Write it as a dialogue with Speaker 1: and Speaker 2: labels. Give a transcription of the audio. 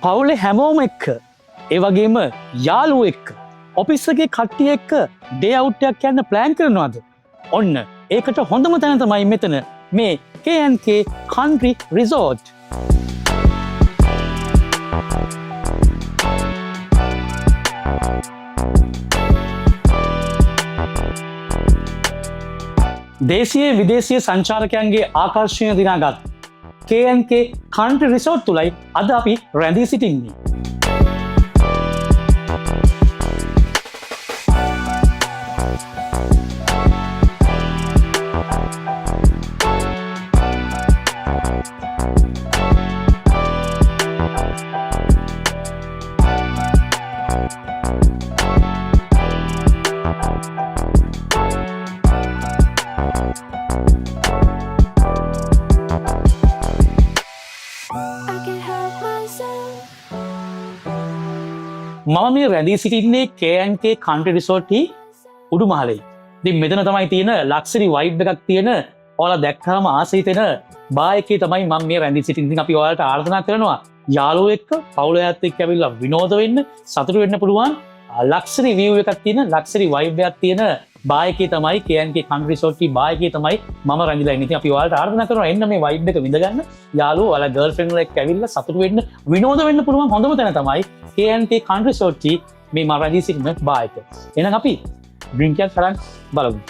Speaker 1: පවුලේ හැමෝම එක්ක ඒ වගේම යාළුවෝ එක්ක ඔෆිස් එකේ කට්ටිය එක්ක ඩේ අවුට් එකක් යන්න ප්ලෑන් කරනවද? ඔන්න ඒකට හොඳම තැන තමයි මෙතන මේ K&K Country Resort. දේශීය විදේශීය සංචාරකයන්ගේ ආකර්ෂණය දිනාගත් K&K Country Resort තුලයි අද අපි රැඳී සිටින්නේ. මම මේ රැඳී සිටින්නේ K&K Country Resort උඩු මහලේ. ඉතින් මෙතන තමයි තියෙන ලක්ෂරි වයිබ් එකක් තියෙන ඔයාලා දැක්කම ආස හිතෙන බාර් එකේ තමයි මම මේ රැඳී සිටින්නේ. ඉතින් අපි ඔයාලට ආරාධනා කරනවා යාළුවෝ එක්ක පවුලයත් එක්ක ඇවිල්ලා විනෝද වෙන්න, සතුටු වෙන්න පුළුවන් ලක්ෂරි view එකක් තියෙන, ලක්ෂරි වයිබ් එකක් තියෙන බාර් එකේ තමයි K&K Country Resort බාර් එකේ තමයි මම රැඳිලා ඉන්නේ. ඉතින් අපි ඔයාලට ආරාධනා කරනවා එන්න මේ වයිබ් එක විඳ ගන්න. යාළුවෝ ඔයාලා ගර්ල්ෆ්‍රෙන්ඩ්ලා එක්ක ඇවිල්ලා සතුටු වෙන්න, විනෝද වෙන්න පුළුවන් හොඳම තැන තමයි K&K Country Resort මේ මම රැඳී සිටින බාර් එක. එහෙනම් අපි ඩ්‍රින්ක් එකක් තරම් බලමු.